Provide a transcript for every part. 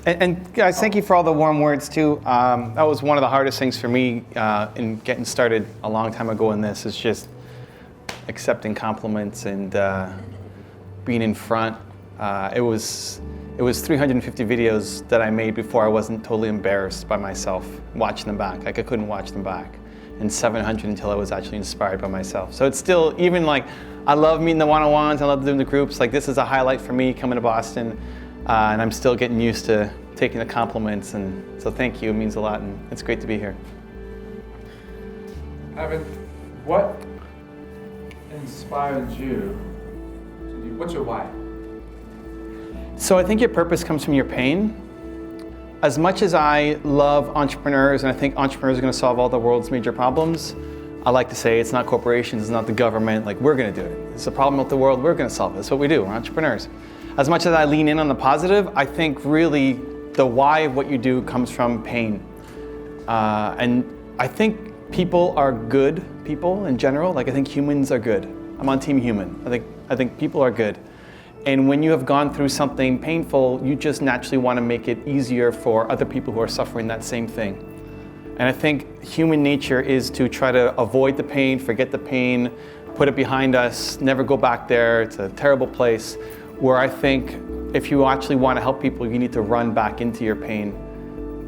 And guys, thank you for all the warm words too. That was one of the hardest things for me in getting started a long time ago in this, is just accepting compliments and being in front. It was 350 videos that I made before I wasn't totally embarrassed by myself watching them back. Like I couldn't watch them back. And 700 until I was actually inspired by myself. So it's still, even like, I love meeting the one-on-ones, I love doing the groups. Like this is a highlight for me coming to Boston. And I'm still getting used to taking the compliments, and so thank you, it means a lot, and it's great to be here. Evan, what inspired you? What's your why? So I think your purpose comes from your pain. As much as I love entrepreneurs, and I think entrepreneurs are going to solve all the world's major problems, I like to say it's not corporations, it's not the government, like we're going to do it. It's a problem with the world, we're going to solve it. That's what we do, we're entrepreneurs. As much as I lean in on the positive, I think really the why of what you do comes from pain. And I think people are good people in general. Like I think humans are good. I'm on team human. I think people are good. And when you have gone through something painful, you just naturally want to make it easier for other people who are suffering that same thing. And I think human nature is to try to avoid the pain, forget the pain, put it behind us, never go back there. It's a terrible place. Where I think if you actually want to help people, you need to run back into your pain,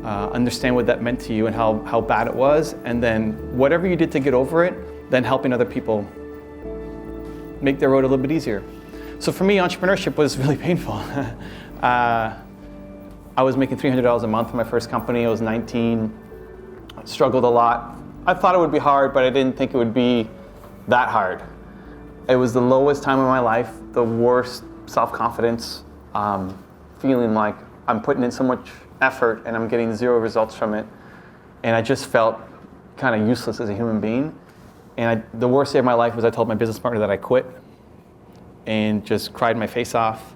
understand what that meant to you and how bad it was, and then whatever you did to get over it, then helping other people make their road a little bit easier. So for me, entrepreneurship was really painful. I was making $300 a month in my first company. I was 19, struggled a lot. I thought it would be hard, but I didn't think it would be that hard. It was the lowest time of my life, the worst self-confidence, feeling like I'm putting in so much effort and I'm getting zero results from it. And I just felt kind of useless as a human being. And the worst day of my life was I told my business partner that I quit and just cried my face off.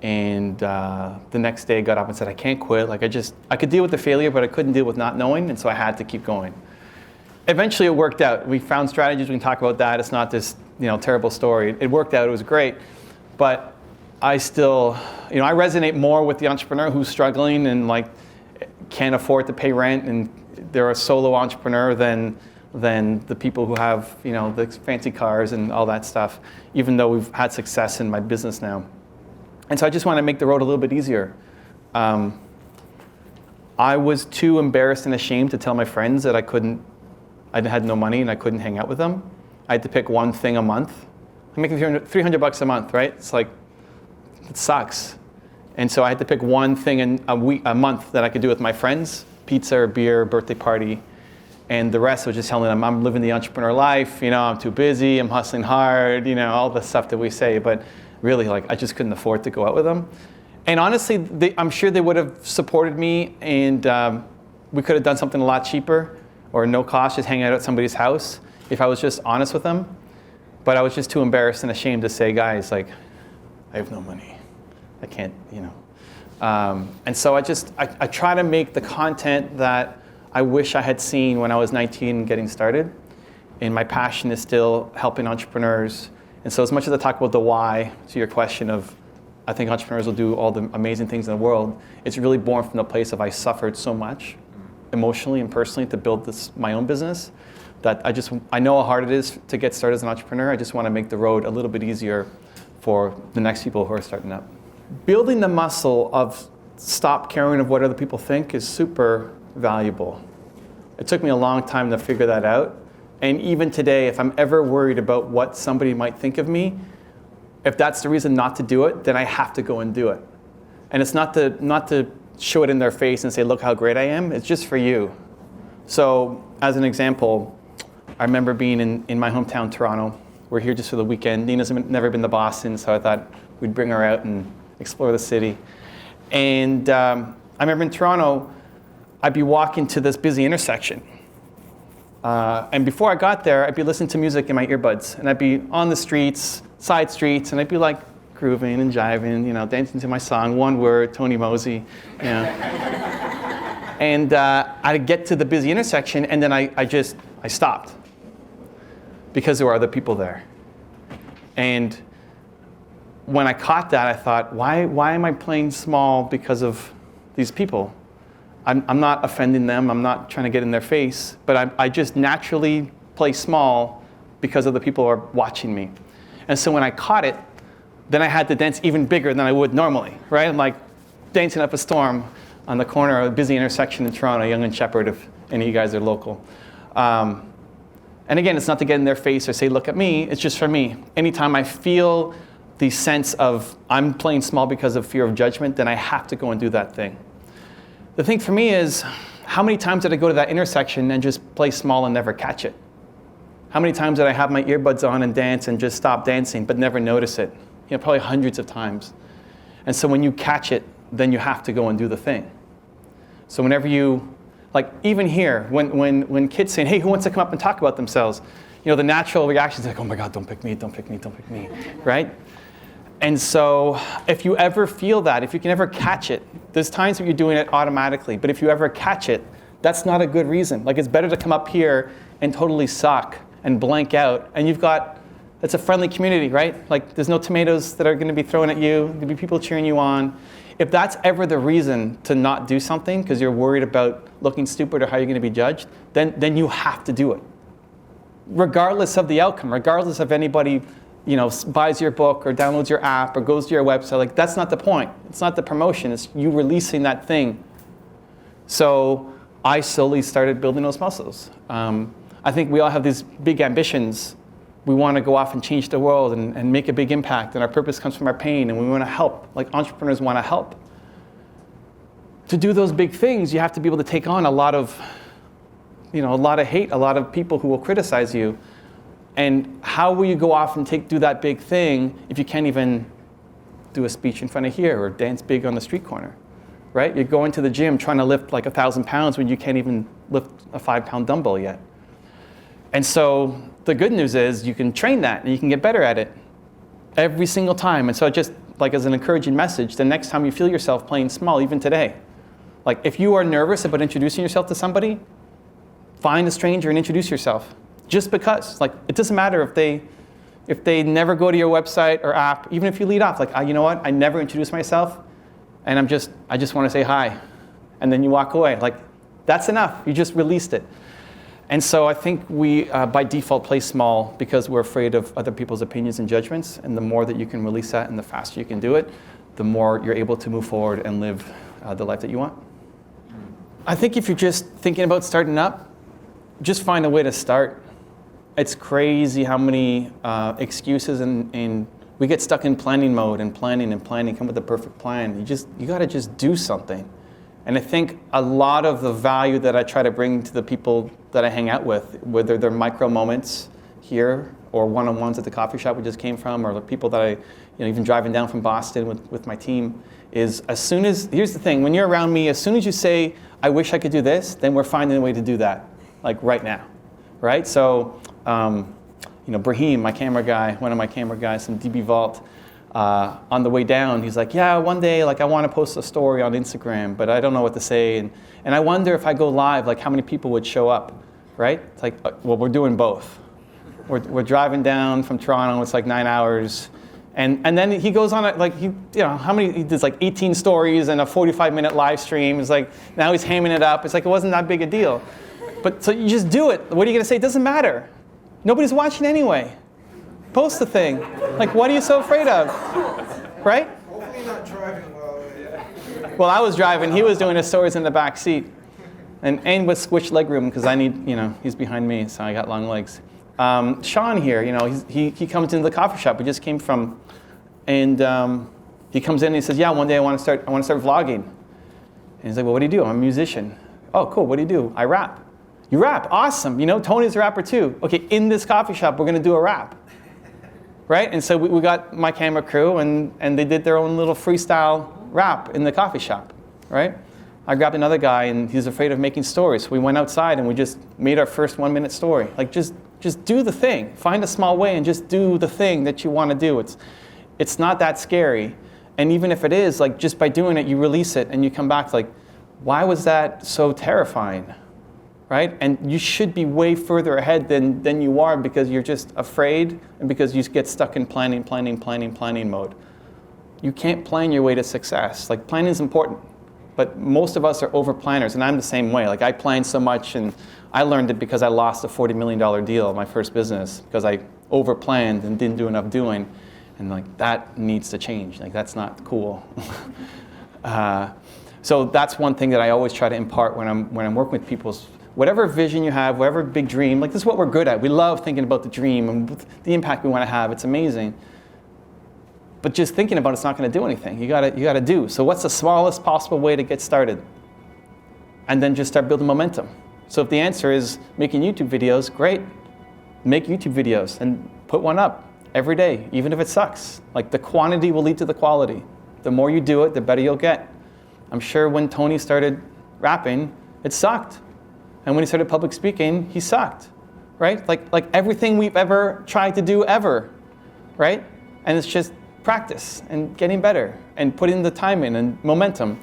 And the next day I got up and said, I can't quit. Like I could deal with the failure, but I couldn't deal with not knowing. And so I had to keep going. Eventually it worked out. We found strategies, we can talk about that. It's not this terrible story. It worked out, it was great. But I still, I resonate more with the entrepreneur who's struggling and like can't afford to pay rent and they're a solo entrepreneur than the people who have, the fancy cars and all that stuff, even though we've had success in my business now. And so I just want to make the road a little bit easier. I was too embarrassed and ashamed to tell my friends that I had no money and I couldn't hang out with them. I had to pick one thing a month. I'm making $300 a month, right? It's like, it sucks. And so I had to pick one thing in a month that I could do with my friends, pizza or beer, birthday party. And the rest was just telling them I'm living the entrepreneur life, I'm too busy, I'm hustling hard, all the stuff that we say. But really, I just couldn't afford to go out with them. And honestly, I'm sure they would have supported me and we could have done something a lot cheaper or no cost, just hang out at somebody's house if I was just honest with them. But I was just too embarrassed and ashamed to say, guys, I have no money. I can't, And so I try to make the content that I wish I had seen when I was 19 getting started. And my passion is still helping entrepreneurs. And so as much as I talk about the why, to your question of, I think entrepreneurs will do all the amazing things in the world, it's really born from the place of I suffered so much emotionally and personally to build my own business that I know how hard it is to get started as an entrepreneur. I just want to make the road a little bit easier for the next people who are starting up. Building the muscle of stop caring of what other people think is super valuable. It took me a long time to figure that out. And even today, if I'm ever worried about what somebody might think of me, if that's the reason not to do it, then I have to go and do it. And it's not to show it in their face and say, look how great I am. It's just for you. So as an example, I remember being in my hometown, Toronto. We're here just for the weekend. Nina's never been to Boston, so I thought we'd bring her out and explore the city. And I remember in Toronto, I'd be walking to this busy intersection. And before I got there, I'd be listening to music in my earbuds. And I'd be on the streets, side streets, and I'd be grooving and jiving, dancing to my song, one word, Tony Mosey. And I'd get to the busy intersection, and then I stopped because there were other people there. And when I caught that, I thought, why am I playing small because of these people. I'm not offending them. I'm not trying to get in their face. But I just naturally play small because of the people who are watching me. And so when I caught it, then I had to dance even bigger than I would normally, right? I'm like dancing up a storm on the corner of a busy intersection in Toronto, Yonge and Shepherd, if any of you guys are local. And again, it's not to get in their face or say, look at me. It's just for me. Anytime I feel the sense of I'm playing small because of fear of judgment, then I have to go and do that thing. The thing for me is, how many times did I go to that intersection and just play small and never catch it? How many times did I have my earbuds on and dance and just stop dancing but never notice it? Probably hundreds of times. And so when you catch it, then you have to go and do the thing. So whenever you, like even here, when kids say, hey, who wants to come up and talk about themselves? The natural reaction is like, oh my God, don't pick me, don't pick me, don't pick me, right? And so if you ever feel that, if you can ever catch it, there's times when you're doing it automatically, but if you ever catch it, that's not a good reason. Like it's better to come up here and totally suck and blank out, and it's a friendly community, right? Like there's no tomatoes that are going to be thrown at you. There'll be people cheering you on. If that's ever the reason to not do something because you're worried about looking stupid or how you're going to be judged, then you have to do it. Regardless of the outcome, regardless of anybody, buys your book or downloads your app or goes to your website, like that's not the point. It's not the promotion, it's you releasing that thing. So I slowly started building those muscles. I think we all have these big ambitions. We want to go off and change the world and make a big impact, and our purpose comes from our pain, and we want to help. Like entrepreneurs want to help. To do those big things, you have to be able to take on a lot of hate, a lot of people who will criticize you. And how will you go off and do that big thing if you can't even do a speech in front of here or dance big on the street corner, right? You're going to the gym trying to lift like 1,000 pounds when you can't even lift a 5-pound dumbbell yet. And so the good news is you can train that and you can get better at it every single time. And so just like as an encouraging message, the next time you feel yourself playing small, even today, like if you are nervous about introducing yourself to somebody, find a stranger and introduce yourself. Just because, like it doesn't matter if they never go to your website or app, even if you lead off, like, you know what, I never introduced myself and I just want to say hi. And then you walk away, like that's enough, you just released it. And so I think we, by default, play small because we're afraid of other people's opinions and judgments. And the more that you can release that and the faster you can do it, the more you're able to move forward and live the life that you want. I think if you're just thinking about starting up, just find a way to start. It's crazy how many excuses and we get stuck in planning mode and planning, come with a perfect plan. You got to just do something. And I think a lot of the value that I try to bring to the people that I hang out with, whether they're micro moments here or one-on-ones at the coffee shop we just came from, or the people that I, even driving down from Boston with my team, is here's the thing, when you're around me, as soon as you say, I wish I could do this, then we're finding a way to do that, like right now, right? So, Brahim, my camera guy, one of my camera guys from DB Vault, on the way down, he's like, yeah, one day, like I want to post a story on Instagram, but I don't know what to say. And I wonder if I go live, like how many people would show up, right? It's like, well, we're doing both. We're driving down from Toronto, it's like 9 hours. And then he goes on, he does like 18 stories and a 45-minute live stream. It's like, now he's hamming it up. It's like, it wasn't that big a deal. But so you just do it. What are you going to say? It doesn't matter. Nobody's watching anyway. Post the thing. Like, what are you so afraid of? Right? Hopefully you're not driving while. Well, I was driving. He was doing his stories in the back seat. And with squished leg room, because I need, he's behind me, so I got long legs. Sean here, he comes into the coffee shop we just came from, and he comes in and he says, yeah, one day I want to start vlogging. And he's like, well, what do you do? I'm a musician. Oh, cool. What do you do? I rap. You rap? Awesome. Tony's a rapper too. Okay, in this coffee shop, we're going to do a rap. Right? And so we got my camera crew, and they did their own little freestyle rap in the coffee shop. Right? I grabbed another guy, and he's afraid of making stories. So we went outside, and we just made our first 1-minute story. Like, just do the thing. Find a small way and just do the thing that you want to do. It's not that scary. And even if it is, like, just by doing it, you release it, and you come back like, why was that so terrifying? Right? And you should be way further ahead than you are because you're just afraid and because you get stuck in planning mode. You can't plan your way to success. Like, planning is important. But most of us are over planners, and I'm the same way. Like I plan so much, and I learned it because I lost a $40 million deal in my first business because I over planned and didn't do enough doing. And like that needs to change. Like that's not cool. So that's one thing that I always try to impart when I'm working with people. Whatever vision you have, whatever big dream, like this is what we're good at. We love thinking about the dream and the impact we want to have. It's amazing. But just thinking about it's not going to do anything. You gotta do. So what's the smallest possible way to get started? And then just start building momentum. So if the answer is making YouTube videos, great. Make YouTube videos and put one up every day, even if it sucks. Like the quantity will lead to the quality. The more you do it, the better you'll get. I'm sure when Tony started rapping, it sucked. And when he started public speaking, he sucked, right? Like everything we've ever tried to do ever, right? And it's just practice and getting better and putting the time in and momentum.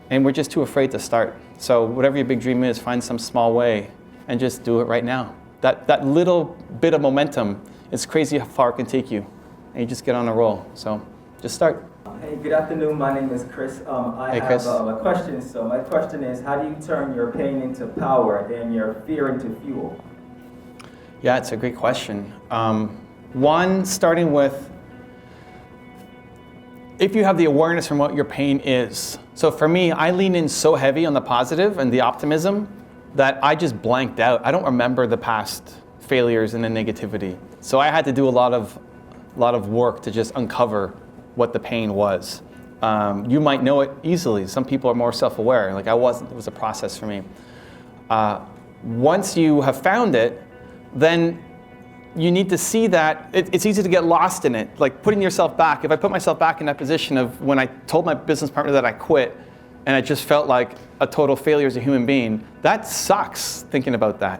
And we're just too afraid to start. So whatever your big dream is, find some small way and just do it right now. That little bit of momentum, it's crazy how far it can take you. And you just get on a roll. So just start. Hey, good afternoon. My name is Chris. I have a question. So my question is, how do you turn your pain into power and your fear into fuel? Yeah, it's a great question. One, starting with, if you have the awareness from what your pain is. So for me, I lean in so heavy on the positive and the optimism that I just blanked out. I don't remember the past failures and the negativity. So I had to do a lot of work to just uncover what the pain was. You might know it easily. Some people are more self-aware. Like I wasn't. It was a process for me. Once you have found it, then you need to see that it's easy to get lost in it. Like putting yourself back. If I put myself back in that position of when I told my business partner that I quit and I just felt like a total failure as a human being, that sucks thinking about that,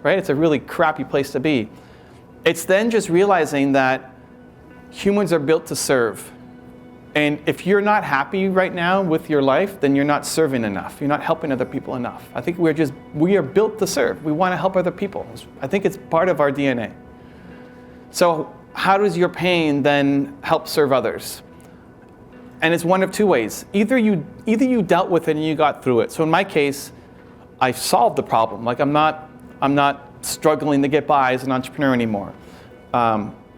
right? It's a really crappy place to be. It's then just realizing that humans are built to serve. And if you're not happy right now with your life, then you're not serving enough. You're not helping other people enough. I think we are built to serve. We want to help other people. I think it's part of our DNA. So how does your pain then help serve others? And it's one of two ways. Either you dealt with it and you got through it. So in my case, I solved the problem. Like I'm not struggling to get by as an entrepreneur anymore.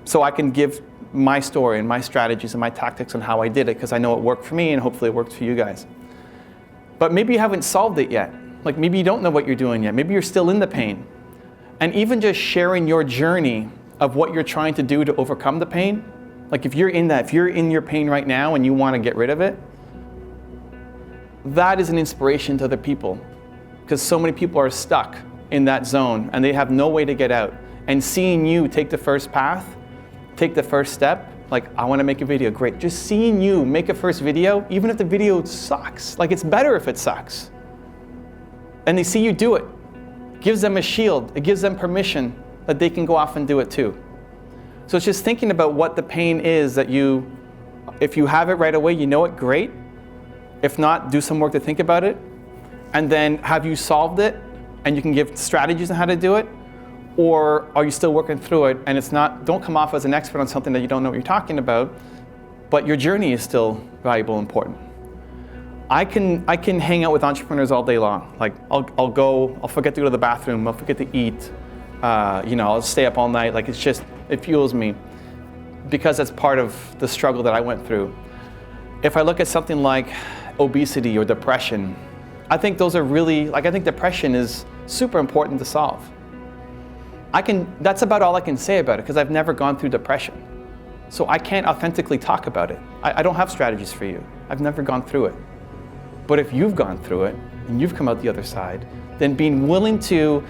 So I can give my story and my strategies and my tactics on how I did it because I know it worked for me and hopefully it worked for you guys. But maybe you haven't solved it yet. Like maybe you don't know what you're doing yet. Maybe you're still in the pain. And even just sharing your journey of what you're trying to do to overcome the pain, like if you're in your pain right now and you want to get rid of it, that is an inspiration to other people because so many people are stuck in that zone and they have no way to get out. And seeing you take the first path, take the first step, like I want to make a video, great. Just seeing you make a first video, even if the video sucks, like it's better if it sucks. And they see you do it. Gives them a shield, it gives them permission that they can go off and do it too. So it's just thinking about what the pain is that if you have it right away, you know it, great. If not, do some work to think about it. And then have you solved it and you can give strategies on how to do it? Or are you still working through it and don't come off as an expert on something that you don't know what you're talking about, but your journey is still valuable and important. I can hang out with entrepreneurs all day long. Like I'll forget to go to the bathroom, I'll forget to eat, I'll stay up all night. Like it fuels me because that's part of the struggle that I went through. If I look at something like obesity or depression, I think those are really, I think depression is super important to solve. That's about all I can say about it because I've never gone through depression. So I can't authentically talk about it. I don't have strategies for you. I've never gone through it. But if you've gone through it and you've come out the other side, then being willing to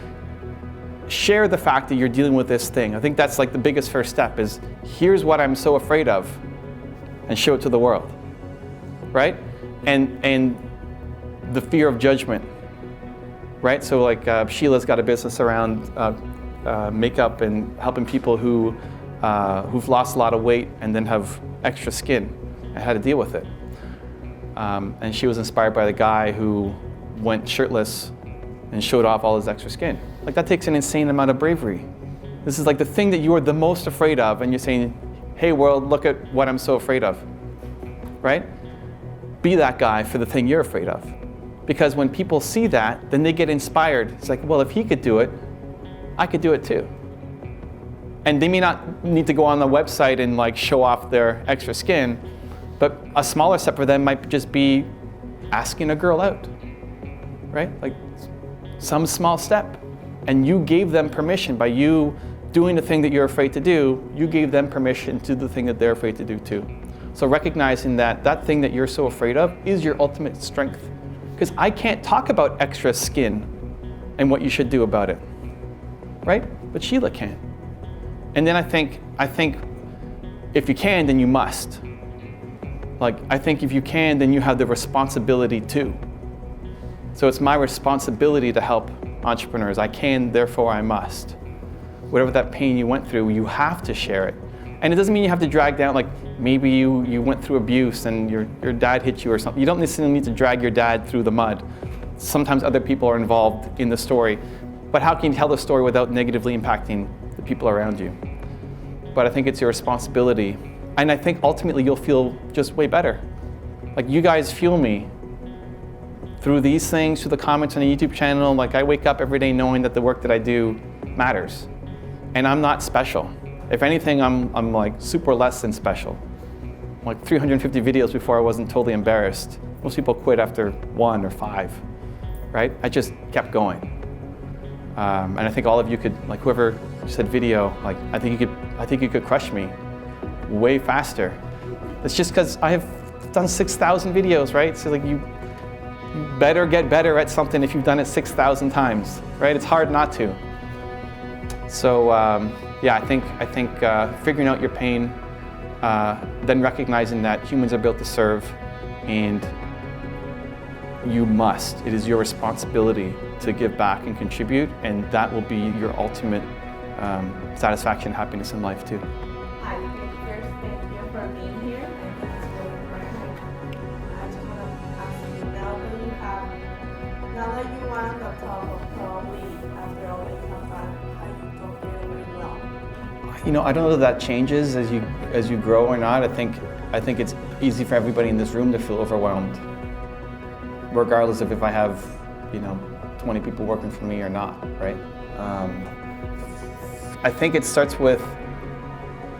share the fact that you're dealing with this thing, I think that's like the biggest first step is here's what I'm so afraid of and show it to the world, right? And the fear of judgment, right? So like Sheila's got a business around makeup and helping people who've lost a lot of weight and then have extra skin and how to deal with it. And she was inspired by the guy who went shirtless and showed off all his extra skin. Like that takes an insane amount of bravery. This is like the thing that you are the most afraid of and you're saying, hey world, look at what I'm so afraid of, right? be that guy for the thing you're afraid of. Because when people see that, then they get inspired. It's like, well, if he could do it, I could do it too. And they may not need to go on the website and like show off their extra skin, but a smaller step for them might just be asking a girl out, right? Like some small step. And you gave them permission by you doing the thing that you're afraid to do, you gave them permission to do the thing that they're afraid to do too. So recognizing that that thing that you're so afraid of is your ultimate strength. Because I can't talk about extra skin and what you should do about it, right? But Sheila can. And then I think if you can, then you must. Like, I think if you can, then you have the responsibility too. So it's my responsibility to help entrepreneurs. I can, therefore I must. Whatever that pain you went through, you have to share it. And it doesn't mean you have to drag down, like maybe you went through abuse and your dad hit you or something. You don't necessarily need to drag your dad through the mud. Sometimes other people are involved in the story. But how can you tell the story without negatively impacting the people around you? But I think it's your responsibility. And I think ultimately you'll feel just way better. Like you guys fuel me through these things, through the comments on the YouTube channel. Like I wake up every day knowing that the work that I do matters. And I'm not special. If anything, I'm like super less than special. Like 350 videos before I wasn't totally embarrassed. Most people quit after 1 or 5, right? I just kept going. And I think all of you could, like whoever said video, like I think you could crush me way faster. It's just because I have done 6,000 videos, right? So like you better get better at something if you've done it 6,000 times, right? It's hard not to. So yeah, I think figuring out your pain, then recognizing that humans are built to serve, and you must. It is your responsibility to give back and contribute, and that will be your ultimate satisfaction, happiness in life too. I think first thank you for being here. I think it's really important. I just want to ask you now that you want to talk, but probably after all this comes back, how you don't really well. You know, I don't know if that changes as you grow or not. I think it's easy for everybody in this room to feel overwhelmed, regardless of if I have, 20 people working for me or not, right? I think it starts with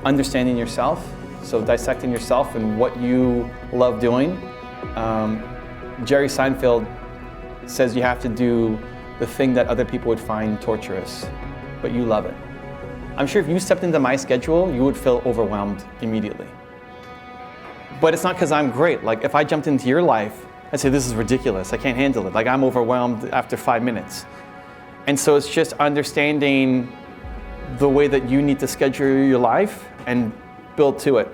understanding yourself, so dissecting yourself and what you love doing. Jerry Seinfeld says you have to do the thing that other people would find torturous, but you love it. I'm sure if you stepped into my schedule, you would feel overwhelmed immediately. But it's not because I'm great. Like if I jumped into your life, I'd say, this is ridiculous, I can't handle it. Like I'm overwhelmed after 5 minutes. And so it's just understanding the way that you need to schedule your life and build to it.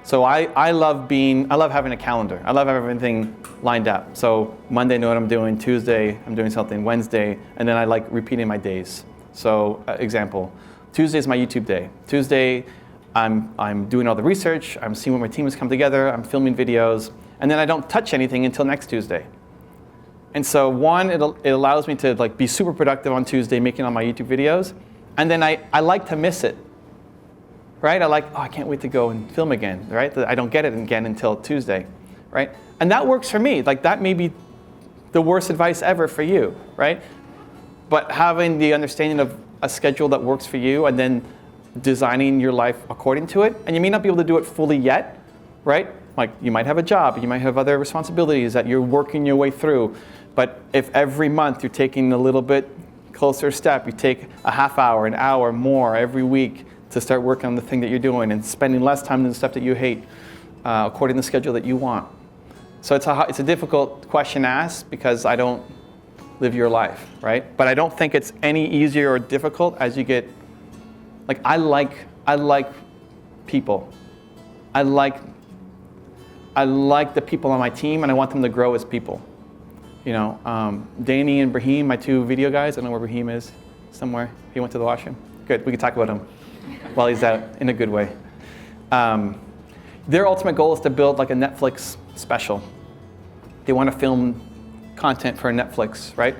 So I love having a calendar. I love having everything lined up. So Monday I know what I'm doing, Tuesday I'm doing something, Wednesday, and then I like repeating my days. So example, Tuesday is my YouTube day. Tuesday I'm doing all the research, I'm seeing where my team has come together, I'm filming videos, and then I don't touch anything until next Tuesday. And so one, it allows me to like be super productive on Tuesday making all my YouTube videos, and then I like to miss it, right? I can't wait to go and film again, right? I don't get it again until Tuesday, right? And that works for me. Like that may be the worst advice ever for you, right? But having the understanding of a schedule that works for you and then designing your life according to it, and you may not be able to do it fully yet, right? Like you might have a job, you might have other responsibilities that you're working your way through. But if every month you're taking a little bit closer step, you take a half hour, an hour more every week to start working on the thing that you're doing and spending less time on the stuff that you hate, according to the schedule that you want. So it's a difficult question to ask because I don't live your life, right? But I don't think it's any easier or difficult as you get, like I like people. I like the people on my team, and I want them to grow as people. Danny and Brahim, my 2 video guys, I don't know where Brahim is, somewhere. He went to the washroom. Good, we can talk about him while he's out in a good way. Their ultimate goal is to build like a Netflix special. They want to film content for Netflix, right?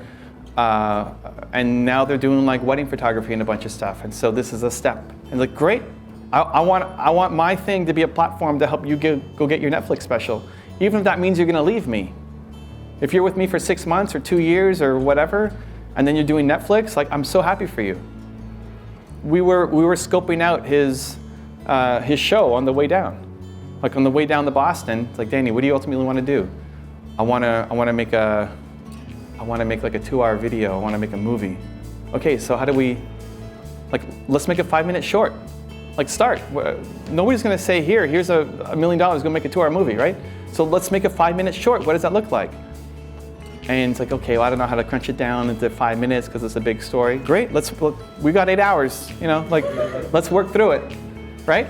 And now they're doing like wedding photography and a bunch of stuff. And so this is a step. And like, great. I want my thing to be a platform to help you go get your Netflix special. even if that means you're gonna leave me. If you're with me for 6 months or 2 years or whatever, and then you're doing Netflix, like, I'm so happy for you. We were scoping out his show on the way down. Like on the way down to Boston, it's like, Danny, what do you ultimately want to do? I want to make like a 2-hour video. I want to make a movie. Okay, so how do we, like, let's make a 5-minute short. Like, start. Nobody's going to say, here's $1 million, go make a 2-hour movie, right? So let's make a 5-minute short. What does that look like? And it's like, okay, well, I don't know how to crunch it down into 5 minutes because it's a big story. Great, we got 8 hours, like, let's work through it, right?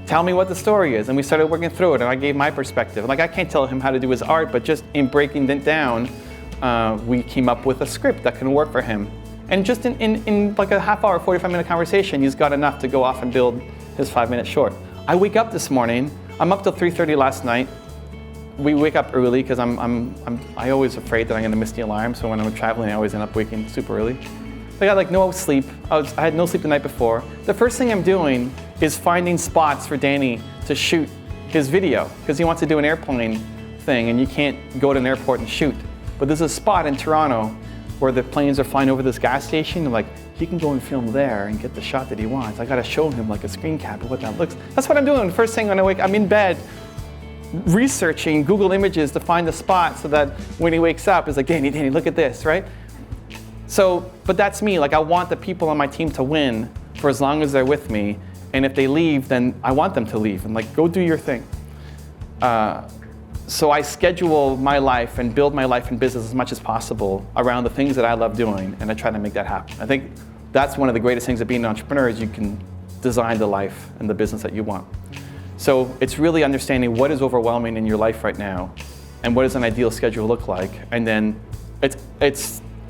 Tell me what the story is. And we started working through it, and I gave my perspective. Like, I can't tell him how to do his art, but just in breaking it down, we came up with a script that can work for him. And just in like a half-hour, 45-minute conversation, he's got enough to go off and build his 5-minute short. I wake up this morning, I'm up till 3:30 last night. We wake up early because I always afraid that I'm gonna miss the alarm, so when I'm traveling, I always end up waking super early. I got like no sleep. I had no sleep the night before. The first thing I'm doing is finding spots for Danny to shoot his video because he wants to do an airplane thing, and you can't go to an airport and shoot. But there's a spot in Toronto where the planes are flying over this gas station, and like, he can go and film there and get the shot that he wants. I gotta show him like a screen cap of what that looks. That's what I'm doing. The first thing when I wake, I'm in bed researching Google Images to find the spot so that when he wakes up, it's like, Danny, look at this, right? So, but that's me. Like, I want the people on my team to win for as long as they're with me. And if they leave, then I want them to leave and like, go do your thing. So I schedule my life and build my life and business as much as possible around the things that I love doing, and I try to make that happen. I think that's one of the greatest things of being an entrepreneur is you can design the life and the business that you want. So it's really understanding what is overwhelming in your life right now and what does an ideal schedule look like. And then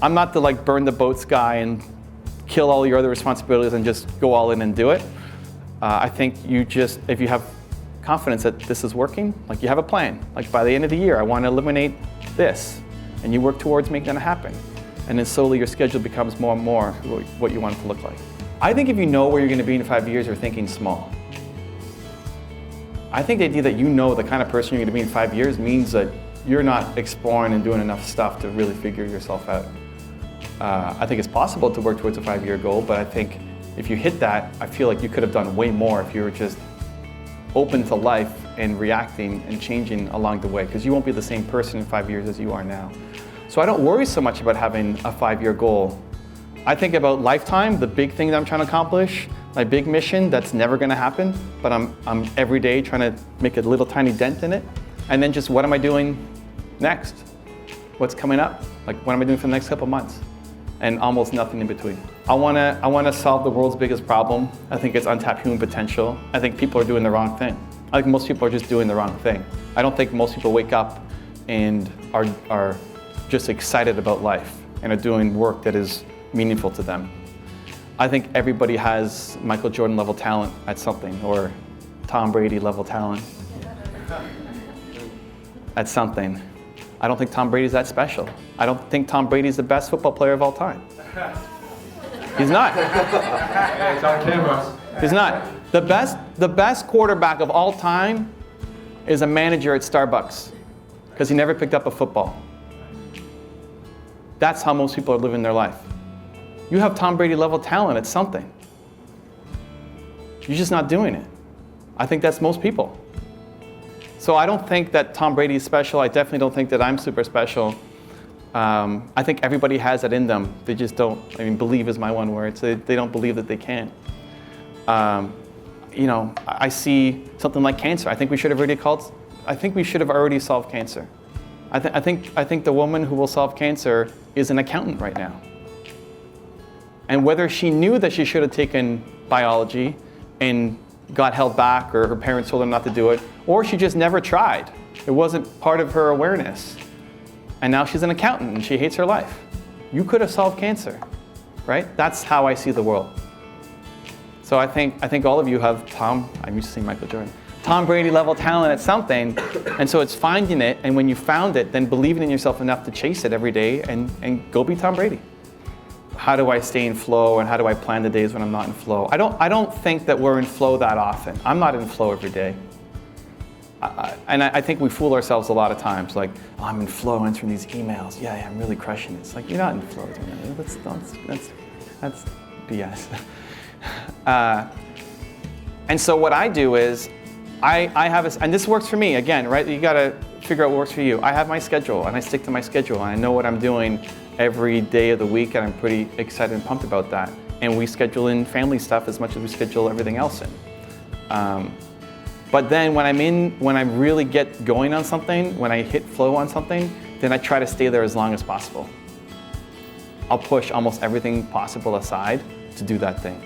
I'm not the like burn the boats guy and kill all your other responsibilities and just go all in and do it. I think if you have confidence that this is working, like you have a plan, like by the end of the year, I want to eliminate this, and you work towards making that happen. And then slowly your schedule becomes more and more what you want it to look like. I think if you know where you're going to be in 5 years, you're thinking small. I think the idea that you know the kind of person you're going to be in 5 years means that you're not exploring and doing enough stuff to really figure yourself out. I think it's possible to work towards a 5-year goal, but I think if you hit that, I feel like you could have done way more if you were just open to life and reacting and changing along the way, because you won't be the same person in 5 years as you are now. So I don't worry so much about having a 5-year goal. I think about lifetime, the big thing that I'm trying to accomplish, my big mission that's never going to happen, but I'm every day trying to make a little tiny dent in it. And then just what am I doing next? What's coming up? Like, what am I doing for the next couple months? And almost nothing in between. I wanna solve the world's biggest problem. I think it's untapped human potential. I think people are doing the wrong thing. I think most people are just doing the wrong thing. I don't think most people wake up and are just excited about life and are doing work that is meaningful to them. I think everybody has Michael Jordan level talent at something, or Tom Brady level talent at something. I don't think Tom Brady's that special. I don't think Tom Brady's the best football player of all time. He's not. It's on camera. He's not. The best quarterback of all time is a manager at Starbucks because he never picked up a football. That's how most people are living their life. You have Tom Brady level talent at something. You're just not doing it. I think that's most people. So I don't think that Tom Brady is special. I definitely don't think that I'm super special. I think everybody has it in them. They just don't, believe is my one word. So they don't believe that they can. I see something like cancer. I think we should have already solved cancer. I think the woman who will solve cancer is an accountant right now. And whether she knew that she should have taken biology and got held back, or her parents told her not to do it, or she just never tried. It wasn't part of her awareness. And now she's an accountant and she hates her life. You could have solved cancer, right? That's how I see the world. So I think all of you have I'm used to saying Michael Jordan, Tom Brady level talent at something, and so it's finding it, and when you found it, then believing in yourself enough to chase it every day and go be Tom Brady. How do I stay in flow, and how do I plan the days when I'm not in flow? I don't think that we're in flow that often. I'm not in flow every day. I think we fool ourselves a lot of times, like, oh, I'm in flow answering these emails. Yeah, I'm really crushing it. It's like, you're not in flow doing that. That's BS. And so what I do is, I have and this works for me, again, right? You gotta figure out what works for you. I have my schedule, and I stick to my schedule, and I know what I'm doing every day of the week, and I'm pretty excited and pumped about that. And we schedule in family stuff as much as we schedule everything else in. But then when I really get going on something, when I hit flow on something, then I try to stay there as long as possible. I'll push almost everything possible aside to do that thing.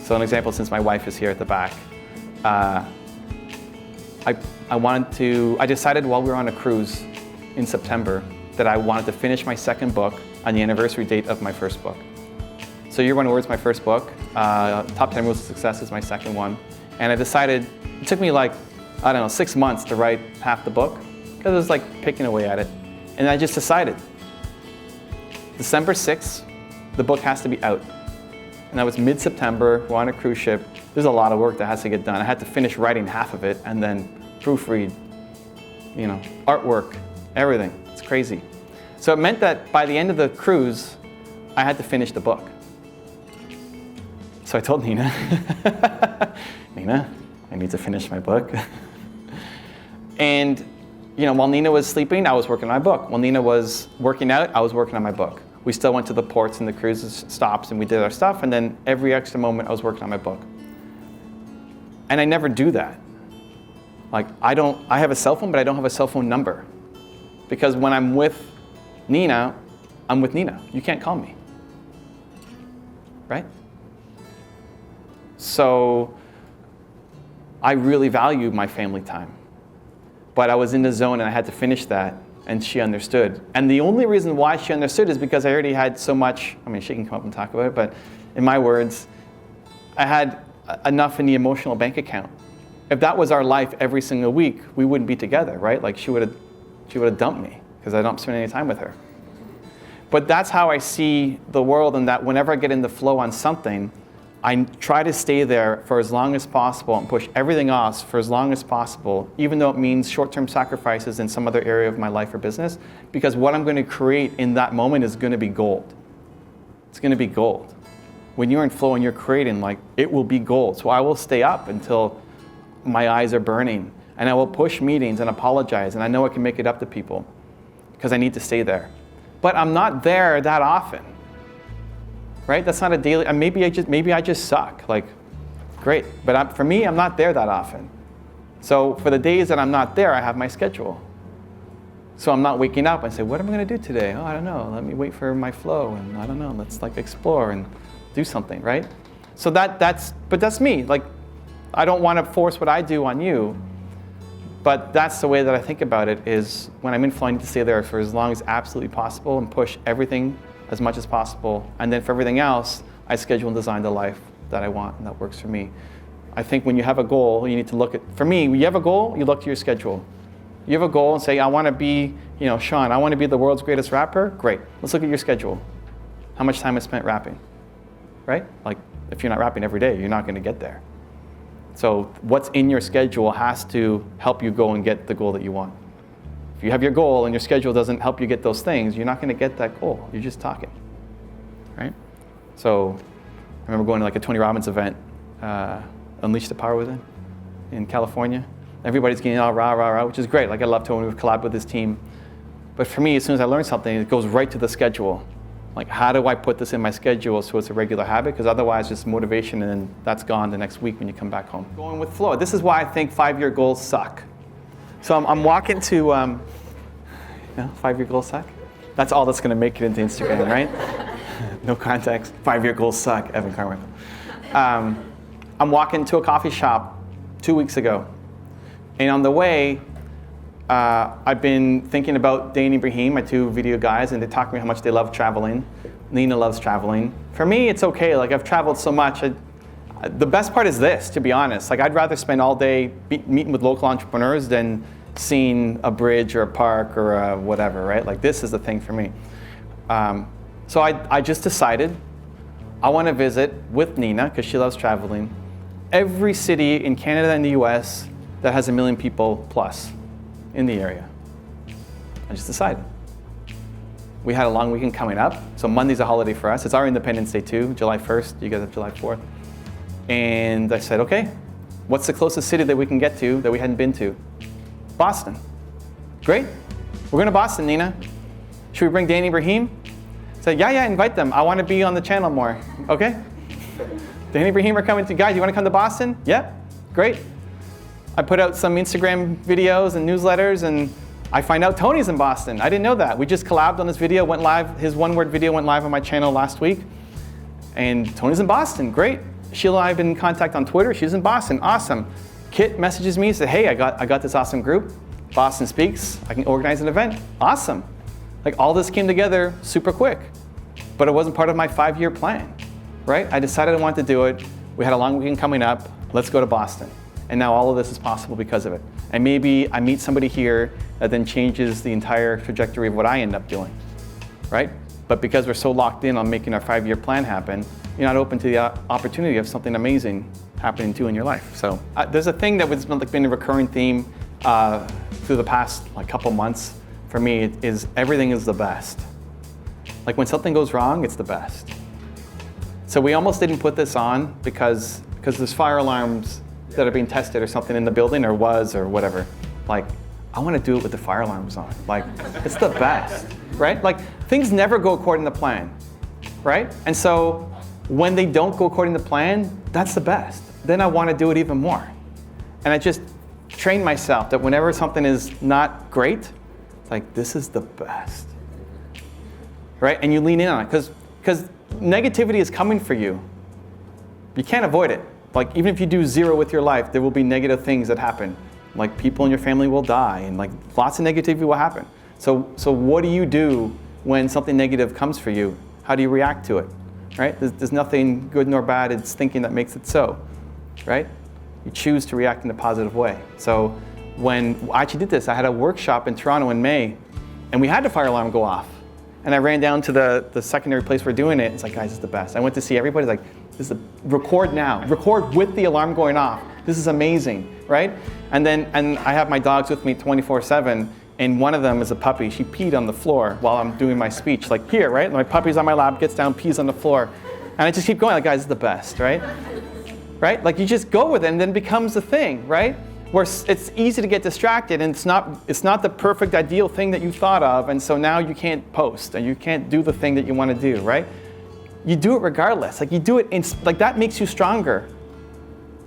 So an example, since my wife is here at the back, I decided while we were on a cruise in September that I wanted to finish my second book on the anniversary date of my first book. So Year One Words, my first book. Top 10 Rules of Success is my second one. And I decided, it took me like, 6 months to write half the book, because I was like picking away at it. And I just decided, December 6th, the book has to be out. And that was mid-September, we're on a cruise ship. There's a lot of work that has to get done. I had to finish writing half of it and then proofread, artwork, everything. It's crazy. So it meant that by the end of the cruise, I had to finish the book. So I told Nina, Nina, I need to finish my book. And while Nina was sleeping, I was working on my book. While Nina was working out, I was working on my book. We still went to the ports and the cruises stops and we did our stuff, and then every extra moment I was working on my book. And I never do that. Like, I have a cell phone, but I don't have a cell phone number. Because when I'm with Nina, I'm with Nina. You can't call me. Right? So I really value my family time. But I was in the zone and I had to finish that, and she understood. And the only reason why she understood is because I already had so much, she can come up and talk about it, but in my words, I had enough in the emotional bank account. If that was our life every single week, we wouldn't be together, right? Like she would have dumped me because I don't spend any time with her. But that's how I see the world, and that whenever I get in the flow on something, I try to stay there for as long as possible and push everything else for as long as possible, even though it means short-term sacrifices in some other area of my life or business, because what I'm going to create in that moment is going to be gold. It's going to be gold. When you're in flow and you're creating, it will be gold. So I will stay up until my eyes are burning, and I will push meetings and apologize, and I know I can make it up to people because I need to stay there. But I'm not there that often. Right? That's not a daily, and maybe I just suck. Great. But for me, I'm not there that often. So for the days that I'm not there, I have my schedule. So I'm not waking up and say, what am I going to do today? Oh, I don't know. Let me wait for my flow, and I don't know. Let's explore and do something, right? So that's me. I don't want to force what I do on you, but that's the way that I think about it. Is when I'm in flow, I need to stay there for as long as absolutely possible and push everything as much as possible. And then for everything else, I schedule and design the life that I want and that works for me. I think when you have a goal, you need to look at, for me, when you have a goal, you look to your schedule. You have a goal and say, I want to be, Sean, I want to be the world's greatest rapper. Great. Let's look at your schedule. How much time is spent rapping, right? If you're not rapping every day, you're not going to get there. So what's in your schedule has to help you go and get the goal that you want. If you have your goal and your schedule doesn't help you get those things, you're not going to get that goal. You're just talking, right? So I remember going to a Tony Robbins event, Unleash the Power Within, in California. Everybody's getting all rah, rah, rah, which is great. I love Tony. We've collabed with his team. But for me, as soon as I learn something, it goes right to the schedule. How do I put this in my schedule so it's a regular habit? Because otherwise, just motivation, and then that's gone the next week when you come back home. Going with flow. This is why I think 5-year goals suck. So I'm walking to, 5-year goals suck? That's all that's going to make it into Instagram, right? No context. 5-year goals suck, Evan Carmichael. I'm walking to a coffee shop 2 weeks ago. And on the way, I've been thinking about Dane and Brahim, my 2 video guys, and they talk to me how much they love traveling. Nina loves traveling. For me, it's okay. I've traveled so much. The best part is this, to be honest. I'd rather spend all day meeting with local entrepreneurs than seeing a bridge or a park or a whatever, right? This is the thing for me. So I just decided I want to visit with Nina, because she loves traveling, every city in Canada and the US that has 1 million people plus in the area. I just decided. We had a long weekend coming up, so Monday's a holiday for us. It's our Independence Day too, July 1st. You guys have July 4th. And I said, okay, what's the closest city that we can get to that we hadn't been to? Boston. Great. We're going to Boston, Nina. Should we bring Danny and Brahim? I said, yeah, invite them. I want to be on the channel more. Okay? Danny and Brahim are coming to, guys, you want to come to Boston? Yeah, great. I put out some Instagram videos and newsletters, and I find out Tony's in Boston. I didn't know that. We just collabed on this video, went live. His one-word video went live on my channel last week. And Tony's in Boston, great. Sheila and I have been in contact on Twitter. She's in Boston, awesome. Kit messages me and said, hey, I got this awesome group. Boston Speaks, I can organize an event. Awesome. Like all this came together super quick, but it wasn't part of my 5-year plan, right? I decided I wanted to do it. We had a long weekend coming up. Let's go to Boston. And now all of this is possible because of it. And maybe I meet somebody here that then changes the entire trajectory of what I end up doing, right? But because we're so locked in on making our 5-year plan happen, you're not open to the opportunity of something amazing happening too in your life. So there's a thing that has been a recurring theme through the past couple months for me is everything is the best. Like when something goes wrong, it's the best. So we almost didn't put this on because there's fire alarms that are being tested or something in the building or whatever. Like, I want to do it with the fire alarms on. Like, it's the best, right? Like, things never go according to plan, right? And so when they don't go according to plan, that's the best. Then I want to do it even more. And I just train myself that whenever something is not great, it's like, this is the best, right? And you lean in on it because negativity is coming for you. You can't avoid it. Like even if you do 0 with your life, there will be negative things that happen. Like people in your family will die and like lots of negativity will happen. So what do you do when something negative comes for you? How do you react to it, right? There's nothing good nor bad. It's thinking that makes it so, right? You choose to react in a positive way. So when I actually did this, I had a workshop in Toronto in May and we had the fire alarm go off. And I ran down to the secondary place we're doing it. It's like, guys, it's the best. I went to see everybody like, this is record now. Record with the alarm going off. This is amazing, right? And I have my dogs with me 24/7, and one of them is a puppy. She peed on the floor while I'm doing my speech, like here, right? My puppy's on my lap, gets down, pees on the floor. And I just keep going, like, guys, it's the best, right? Right? Like you just go with it and then it becomes a thing, right? Where it's easy to get distracted and it's not the perfect ideal thing that you thought of, and so now you can't post and you can't do the thing that you want to do, right? You do it regardless. Like you do it, like that makes you stronger.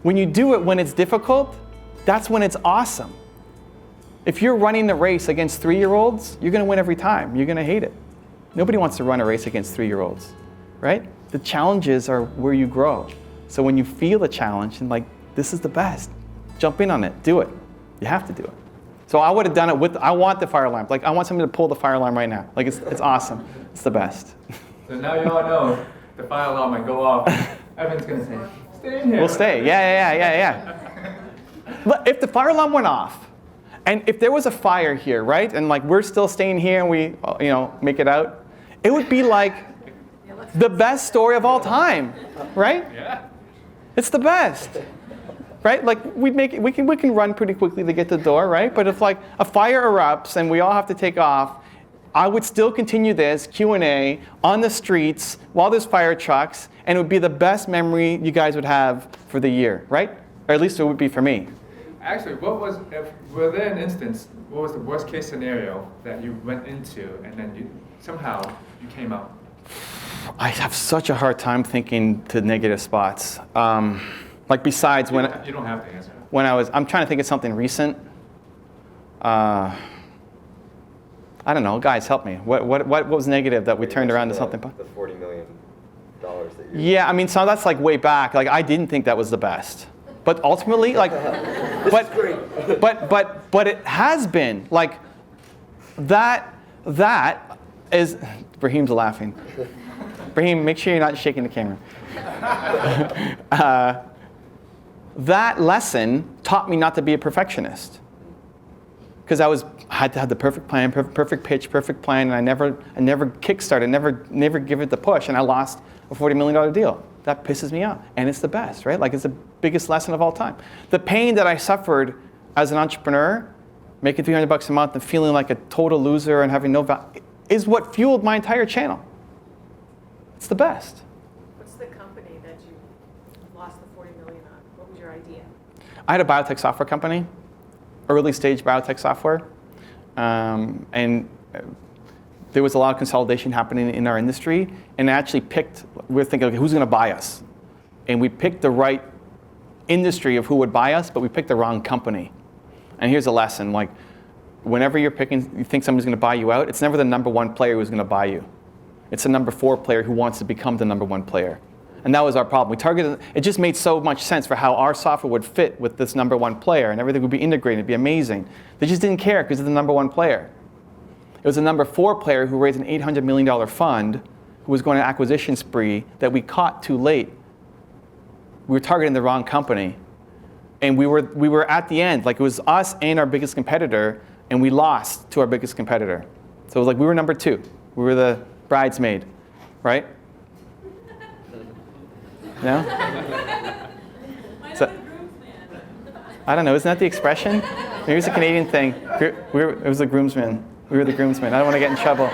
When you do it when it's difficult, that's when it's awesome. If you're running the race against 3-year-olds, you're going to win every time. You're going to hate it. Nobody wants to run a race against 3-year-olds, right? The challenges are where you grow. So when you feel a challenge and like, this is the best, jump in on it, do it. You have to do it. So I would have done it I want the fire alarm. Like I want somebody to pull the fire alarm right now. Like it's awesome. It's the best. So now you all know the fire alarm might go off. Everyone's going to say, stay in here. We'll stay. Yeah. But if the fire alarm went off, and if there was a fire here, right, and like we're still staying here and we, make it out, it would be like the best story of all time, right? Yeah. It's the best, right? Like we can run pretty quickly to get to the door, right? But if like a fire erupts and we all have to take off, I would still continue this Q&A on the streets while there's fire trucks, and it would be the best memory you guys would have for the year, right? Or at least it would be for me. Actually, were there an instance, what was the worst case scenario that you went into and then somehow you came out? I have such a hard time thinking to negative spots. Like besides You don't have to answer. I'm trying to think of something recent. I don't know, guys, help me. What was negative that we turned around to something? The $40 million that you... Yeah, I mean, so that's like way back. Like I didn't think that was the best, but ultimately, like, but it has been like that. That is. Brahim's laughing. Brahim, make sure you're not shaking the camera. That lesson taught me not to be a perfectionist. Because I had to have the perfect plan, perfect pitch, perfect plan, and I never kickstarted, never give it the push, and I lost a $40 million deal. That pisses me off, and it's the best, right? Like it's the biggest lesson of all time. The pain that I suffered as an entrepreneur, making $300 a month and feeling like a total loser and having no value is what fueled my entire channel. It's the best. What's the company that you lost the $40 million on? What was your idea? I had a biotech software company, early stage biotech software, and there was a lot of consolidation happening in our industry, and I actually we were thinking, okay, who's going to buy us? And we picked the right industry of who would buy us, but we picked the wrong company. And here's a lesson, like, whenever you think somebody's going to buy you out, it's never the number one player who's going to buy you. It's the number 4 player who wants to become the number 1 player. And that was our problem. We targeted, it just made so much sense for how our software would fit with this number 1 player, and everything would be integrated, it'd be amazing. They just didn't care because of the number 1 player. It was the number 4 player who raised an $800 million fund, who was going on an acquisition spree that we caught too late. We were targeting the wrong company. And we were at the end, like it was us and our biggest competitor, and we lost to our biggest competitor. So it was like we were number 2. We were the bridesmaid, right? No? So, I don't know, isn't that the expression? Maybe it's a Canadian thing. It was the groomsmen. We were the groomsmen. I don't want to get in trouble.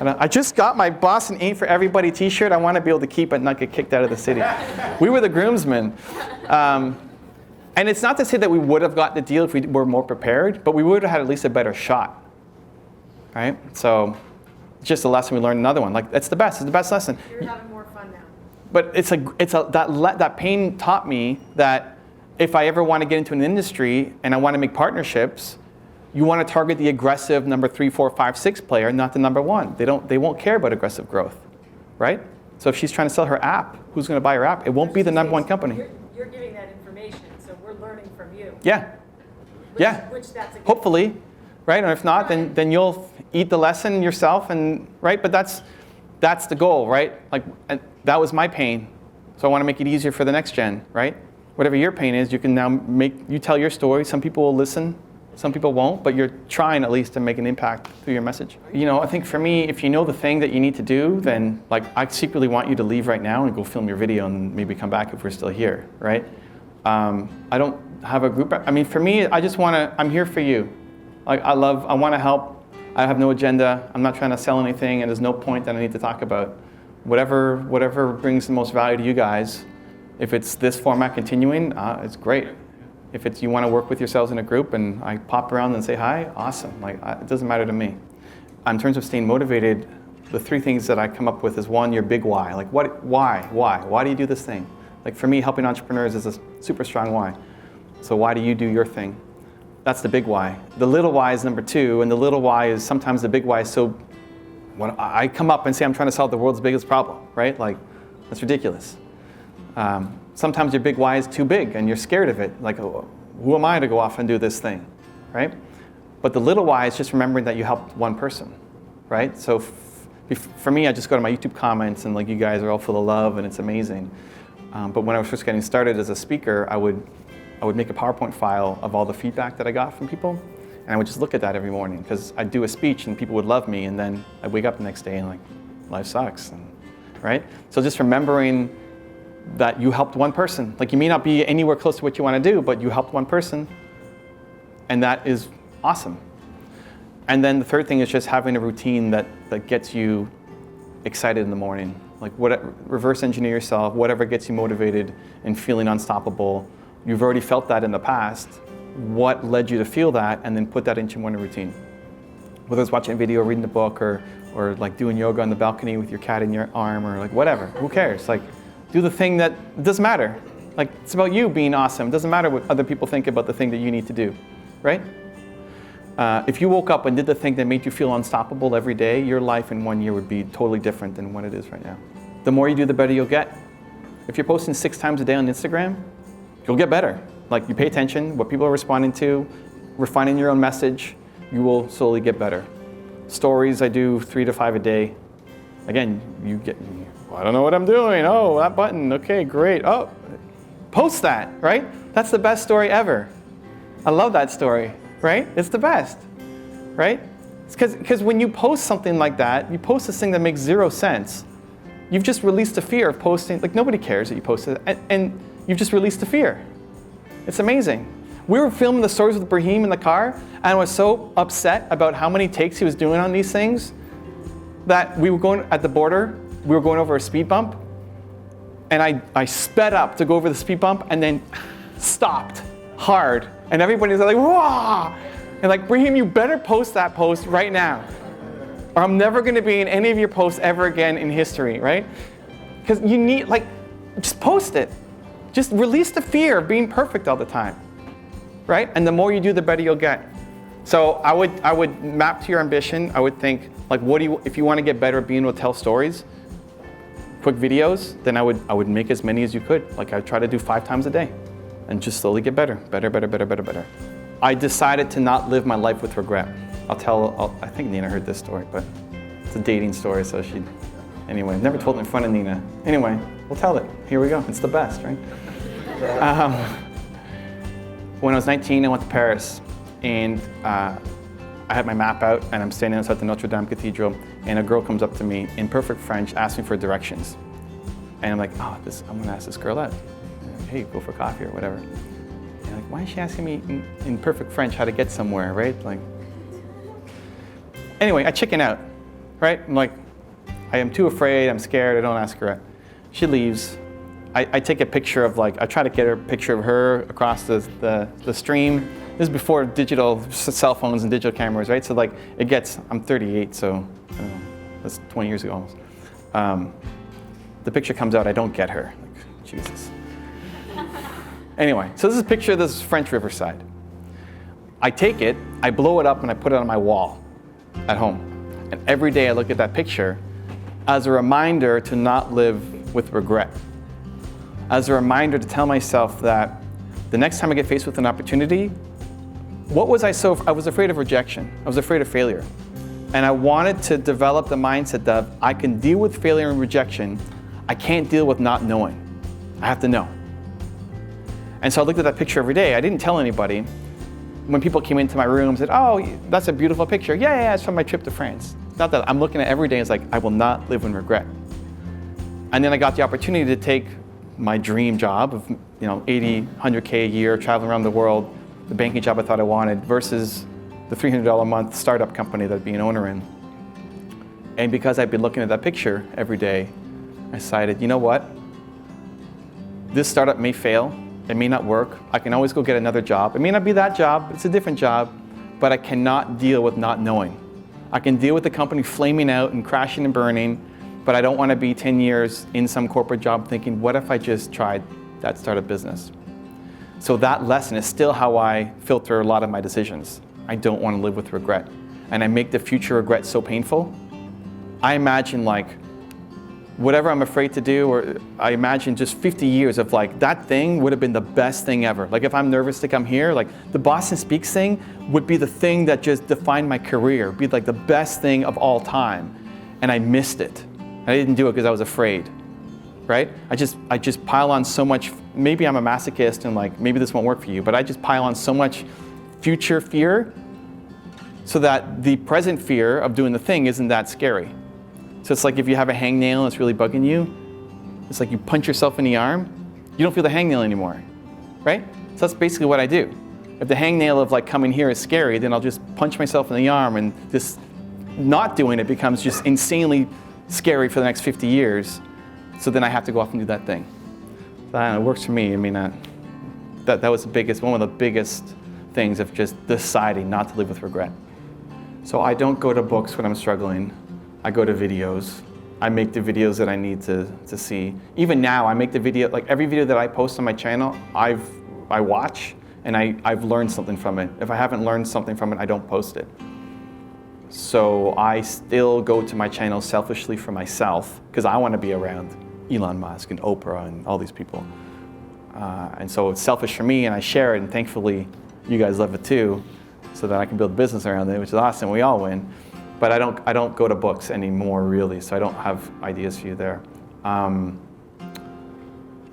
I just got my Boston Ain't For Everybody t-shirt. I want to be able to keep it and not get kicked out of the city. We were the groomsmen. And it's not to say that we would have got the deal if we were more prepared, but we would have had at least a better shot, right? So just a lesson we learned, another one. Like, it's the best. It's the best lesson. You're having more fun now. But that pain taught me that if I ever want to get into an industry and I want to make partnerships, you want to target the aggressive number 3, 4, 5, 6 player, not the number 1. They won't care about aggressive growth, right? So if she's trying to sell her app, who's going to buy her app? It won't be the number 1 company. You're giving that information, so we're learning from you. Yeah. Which that's a good Hopefully, right? And if not, then you'll eat the lesson yourself, and right. But that's the goal, right? Like, and that was my pain, so I want to make it easier for the next gen, right? Whatever your pain is, you can now you tell your story. Some people will listen, some people won't, but you're trying at least to make an impact through your message. You know, I think for me, if you know the thing that you need to do, then like I secretly want you to leave right now and go film your video and maybe come back if we're still here, right? I don't have a group. I mean, for me, I just want to. I'm here for you. Like I want to help. I have no agenda. I'm not trying to sell anything, and there's no point that I need to talk about. Whatever brings the most value to you guys. If it's this format continuing, it's great. If it's you want to work with yourselves in a group and I pop around and say hi, awesome. Like it doesn't matter to me. In terms of staying motivated, the 3 things that I come up with is 1, your big why. Like why do you do this thing? Like for me, helping entrepreneurs is a super strong why. So why do you do your thing? That's the big why. The little why is number 2, and the little why is sometimes the big why is so, when I come up and say I'm trying to solve the world's biggest problem, right? Like, that's ridiculous. Sometimes your big why is too big and you're scared of it. Like, oh, who am I to go off and do this thing, right? But the little why is just remembering that you helped 1 person, right? So for me, I just go to my YouTube comments and like you guys are all full of love and it's amazing. But when I was first getting started as a speaker, I would make a PowerPoint file of all the feedback that I got from people, and I would just look at that every morning because I'd do a speech and people would love me, and then I'd wake up the next day and like, life sucks, and, right? So just remembering that you helped 1 person. Like you may not be anywhere close to what you want to do, but you helped 1 person, and that is awesome. And then the 3rd thing is just having a routine that gets you excited in the morning. Like reverse engineer yourself, whatever gets you motivated and feeling unstoppable. You've already felt that in the past. What led you to feel that, and then put that into your morning routine. Whether it's watching a video, reading a book, or like doing yoga on the balcony with your cat in your arm, or like whatever, who cares? Like do the thing that it doesn't matter. Like it's about you being awesome. It doesn't matter what other people think about the thing that you need to do, right? If you woke up and did the thing that made you feel unstoppable every day, your life in 1 year would be totally different than what it is right now. The more you do, the better you'll get. If you're posting 6 times a day on Instagram, you'll get better. Like you pay attention, what people are responding to, refining your own message, you will slowly get better. Stories, I do 3 to 5 a day. Again, you get, well, I don't know what I'm doing. Oh, that button, okay, great. Oh, post that, right? That's the best story ever. I love that story, right? It's the best, right? It's because when you post something like that, you post this thing that makes 0 sense. You've just released the fear of posting, like nobody cares that you posted it, and you've just released the fear. It's amazing. We were filming the stories with Brahim in the car, and I was so upset about how many takes he was doing on these things that we were going at the border, we were going over a speed bump, and I sped up to go over the speed bump and then stopped hard. And everybody was like, "Whoa!" And like, Brahim, you better post that post right now, or I'm never going to be in any of your posts ever again in history, right? Because you need, like, just post it. Just release the fear of being perfect all the time, right? And the more you do, the better you'll get. So I would map to your ambition. I would think, like, if you want to get better at being able to tell stories, quick videos, then I would make as many as you could. Like, I would try to do 5 times a day and just slowly get better. I decided to not live my life with regret. I think Nina heard this story, but it's a dating story, so anyway, never told it in front of Nina. Anyway, we'll tell it. Here we go. It's the best, right? When I was 19, I went to Paris, and I had my map out, and I'm standing outside the Notre Dame Cathedral, and a girl comes up to me in perfect French, asking for directions. And I'm like, I'm gonna ask this girl out. Hey, go for coffee or whatever. And like, why is she asking me in perfect French how to get somewhere, right? Like, anyway, I chicken out, right? I'm like, I am too afraid, I'm scared, I don't ask her out. She leaves. I take a picture of, like, I try to get a picture of her across the stream. This is before digital cell phones and digital cameras, right? So like, I'm 38, so I don't know, that's 20 years ago almost. The picture comes out, I don't get her. Like, Jesus. Anyway, so this is a picture of this French riverside. I take it, I blow it up, and I put it on my wall at home. And every day I look at that picture as a reminder to not live with regret. As a reminder to tell myself that the next time I get faced with an opportunity, I was afraid of rejection. I was afraid of failure. And I wanted to develop the mindset that I can deal with failure and rejection. I can't deal with not knowing. I have to know. And so I looked at that picture every day. I didn't tell anybody. When people came into my room and said, "Oh, that's a beautiful picture." Yeah, it's from my trip to France. Not that I'm looking at it every day, it's like, I will not live in regret. And then I got the opportunity to take my dream job of 80, 100K a year, traveling around the world, the banking job I thought I wanted, versus the $300 a month startup company that I'd be an owner in. And because I'd been looking at that picture every day, I decided, you know what? This startup may fail, it may not work. I can always go get another job. It may not be that job, it's a different job, but I cannot deal with not knowing. I can deal with the company flaming out and crashing and burning, but I don't want to be 10 years in some corporate job thinking, what if I just tried that startup business? So that lesson is still how I filter a lot of my decisions. I don't want to live with regret. And I make the future regret so painful. I imagine, like, whatever I'm afraid to do, or I imagine just 50 years of, like, that thing would have been the best thing ever. Like, if I'm nervous to come here, like, the Boston Speaks thing would be the thing that just defined my career, be like the best thing of all time. And I missed it. I didn't do it because I was afraid, right? I just pile on so much. Maybe I'm a masochist and, like, maybe this won't work for you, but I just pile on so much future fear so that the present fear of doing the thing isn't that scary. So it's like if you have a hangnail that's really bugging you, it's like you punch yourself in the arm, you don't feel the hangnail anymore, right? So that's basically what I do. If the hangnail of, like, coming here is scary, then I'll just punch myself in the arm, and this not doing it becomes just insanely scary for the next 50 years. So then I have to go off and do that thing. So I don't know, it works for me. I mean, that was one of the biggest things of just deciding not to live with regret. So I don't go to books when I'm struggling. I go to videos. I make the videos that I need to see. Even now, I make the video, like every video that I post on my channel, I watch, and I've learned something from it. If I haven't learned something from it, I don't post it. So I still go to my channel selfishly for myself, because I want to be around Elon Musk and Oprah and all these people. And so it's selfish for me, and I share it, and thankfully you guys love it too, so that I can build a business around it, which is awesome. We all win. But I don't go to books anymore, really, so I don't have ideas for you there.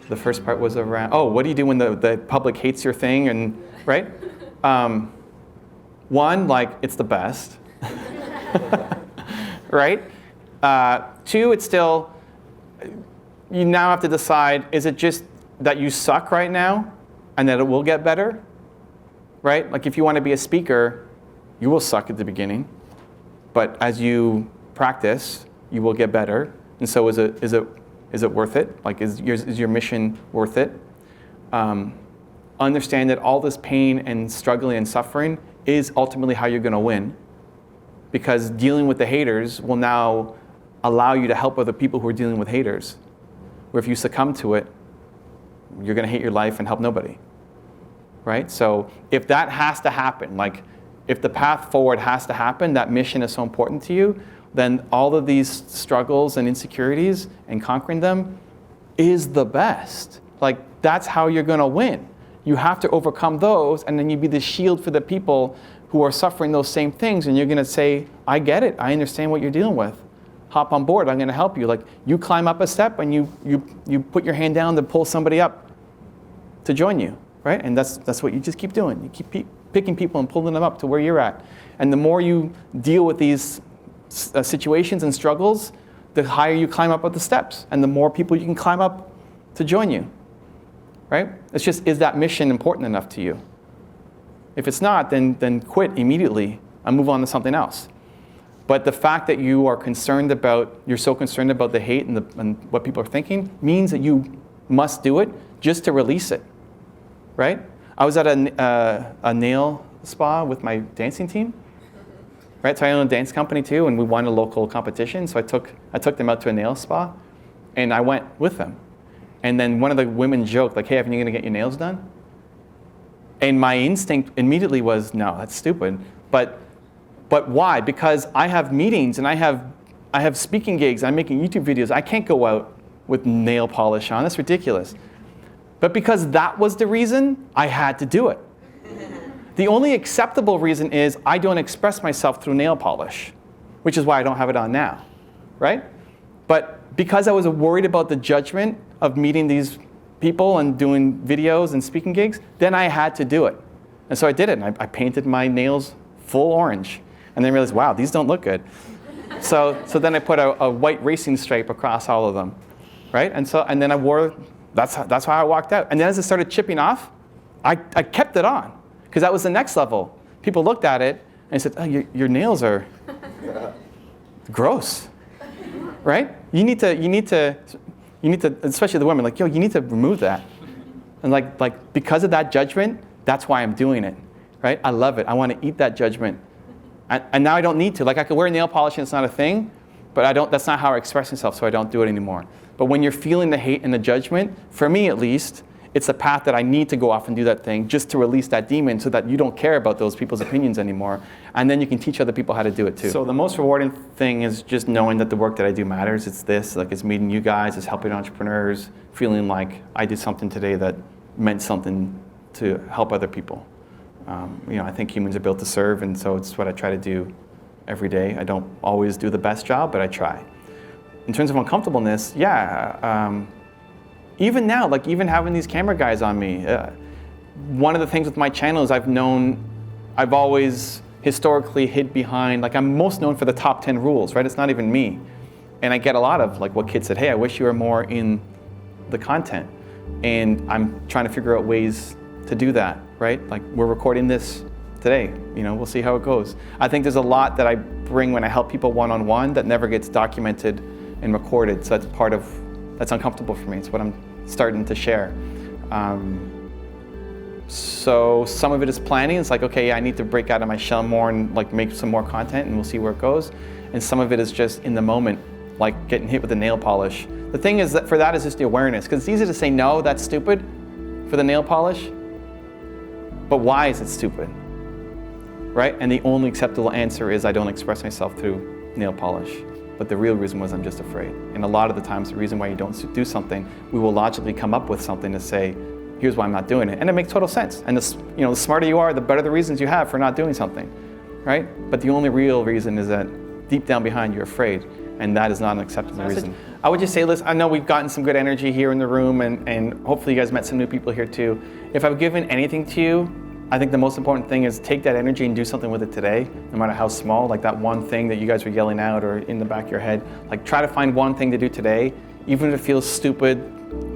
The first part was around, what do you do when the public hates your thing, and right? One, like, it's the best, right? Two, it's still, you now have to decide, is it just that you suck right now and that it will get better? right? Like if you want to be a speaker, you will suck at the beginning, but as you practice, you will get better. And so is it worth it? Like is your mission worth it? Understand that all this pain and struggling and suffering is ultimately how you're going to win, because dealing with the haters will now allow you to help other people who are dealing with haters. Where if you succumb to it, you're going to hate your life and help nobody, right? So if that has to happen, like if the path forward has to happen, that mission is so important to you, then all of these struggles and insecurities and conquering them is the best. Like that's how you're going to win. You have to overcome those, and then you be the shield for the people who are suffering those same things, and you're going to say, I get it. I understand what you're dealing with. Hop on board. I'm going to help you. Like you climb up a step and you put your hand down to pull somebody up to join you, right? And that's what you just keep doing. You keep picking people and pulling them up to where you're at. And the more you deal with these situations and struggles, the higher you climb up with the steps, and the more people you can climb up to join you, right? It's just, is that mission important enough to you? If it's not, then quit immediately and move on to something else. But the fact that you are you're so concerned about the hate and what people are thinking means that you must do it just to release it, right? I was at a nail spa with my dancing team, right? So I own a dance company too, and we won a local competition. So I took them out to a nail spa, and I went with them. And then one of the women joked, like, hey, are you going to get your nails done? And my instinct immediately was, no, that's stupid. But why? Because I have meetings and I have speaking gigs. I'm making YouTube videos. I can't go out with nail polish on. That's ridiculous. But because that was the reason, I had to do it. The only acceptable reason is I don't express myself through nail polish, which is why I don't have it on now, right? But because I was worried about the judgment of meeting these people and doing videos and speaking gigs, then I had to do it. And so I did it, and I painted my nails full orange. And then realized, wow, these don't look good. So then I put a white racing stripe across all of them, right? And then I wore, that's how I walked out. And then as it started chipping off, I kept it on, because that was the next level. People looked at it and said, oh, your nails are gross, right? You need to, especially the women, like, yo, you need to remove that. And like because of that judgment, that's why I'm doing it, right? I love it. I want to eat that judgment. And now I don't need to. Like I could wear nail polish and it's not a thing, but that's not how I express myself, so I don't do it anymore. But when you're feeling the hate and the judgment, for me at least, it's a path that I need to go off and do that thing just to release that demon so that you don't care about those people's opinions anymore. And then you can teach other people how to do it too. So the most rewarding thing is just knowing that the work that I do matters. It's this, like it's meeting you guys, it's helping entrepreneurs, feeling like I did something today that meant something to help other people. I think humans are built to serve, and so it's what I try to do every day. I don't always do the best job, but I try. In terms of uncomfortableness, even now, like even having these camera guys on me, one of the things with my channel is I've always historically hid behind, like I'm most known for the top 10 rules, right? It's not even me. And I get a lot of like what kids said, hey, I wish you were more in the content. And I'm trying to figure out ways to do that, right? Like we're recording this today, we'll see how it goes. I think there's a lot that I bring when I help people one-on-one that never gets documented and recorded. So that's uncomfortable for me. It's what I'm starting to share. So some of it is planning. It's like, okay, I need to break out of my shell more and like make some more content, and we'll see where it goes. And some of it is just in the moment, like getting hit with the nail polish. The thing is that for that is just the awareness, because it's easy to say, no, that's stupid for the nail polish. But why is it stupid, right? And the only acceptable answer is I don't express myself through nail polish. But the real reason was I'm just afraid. And a lot of the times the reason why you don't do something, we will logically come up with something to say, here's why I'm not doing it. And it makes total sense. And the smarter you are, the better the reasons you have for not doing something, right? But the only real reason is that deep down behind you're afraid, and that is not an acceptable reason. I would just say, listen, I know we've gotten some good energy here in the room, and hopefully you guys met some new people here too. If I've given anything to you, I think the most important thing is take that energy and do something with it today, no matter how small, like that one thing that you guys were yelling out or in the back of your head. Like try to find one thing to do today, even if it feels stupid,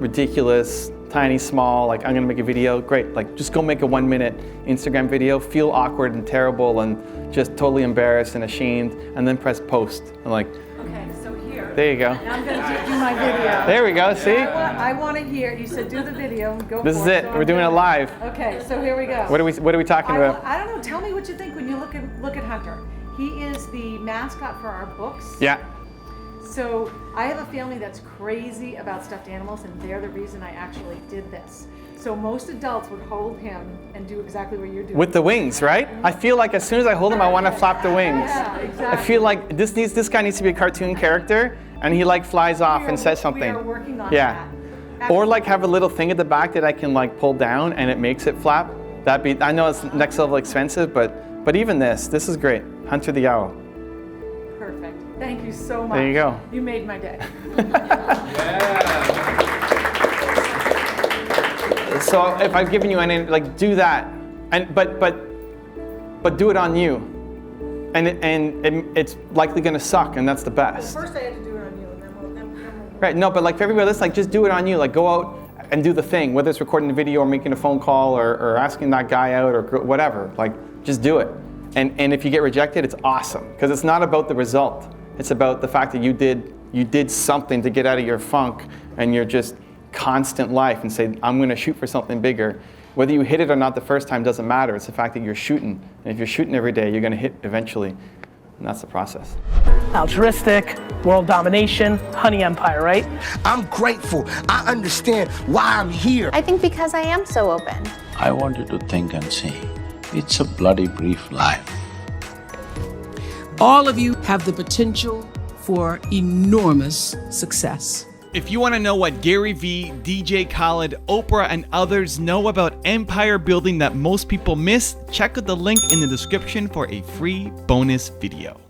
ridiculous, tiny, small, like I'm gonna make a video, great. Like just go make a 1 minute Instagram video, feel awkward and terrible and just totally embarrassed and ashamed, and then press post. And like, Okay, so here. there you go. Now I'm gonna do my video. There we go, see? I want to hear, you said do the video, go This for is it, so we're I'm doing it gonna- live. Okay, so here we go. What are we talking about? I don't know, tell me what you think when you look at Hunter. He is the mascot for our books. Yeah. So I have a family that's crazy about stuffed animals, and they're the reason I actually did this. So most adults would hold him and do exactly what you're doing. With the wings, right? I feel like as soon as I hold him, I want to flap the wings. Yeah, exactly. I feel like this guy needs to be a cartoon character, and he like flies off and says something. We are working on Yeah. that. Or like have a little thing at the back that I can like pull down and it makes it flap. I know it's next level expensive, but even this is great. Hunter the Owl. Perfect. Thank you so much. There you go. You made my day. So if I've given you any, like do that, and but do it on you, and it's likely gonna suck, and that's the best. First I had to do it on you, and then we'll Right, no, but like for everybody else, like just do it on you. Like go out and do the thing, whether it's recording the video or making a phone call or asking that guy out or whatever. Like just do it. And if you get rejected, it's awesome because it's not about the result. It's about the fact that you did something to get out of your funk and your just constant life and say, I'm going to shoot for something bigger. Whether you hit it or not the first time doesn't matter. It's the fact that you're shooting. And if you're shooting every day, you're going to hit eventually. And that's the process. Altruistic, world domination, honey empire, right? I'm grateful. I understand why I'm here. I think because I am so open. I wanted to think and say, it's a bloody brief life. All of you have the potential for enormous success. If you want to know what Gary Vee, DJ Khaled, Oprah, and others know about empire building that most people miss, check out the link in the description for a free bonus video.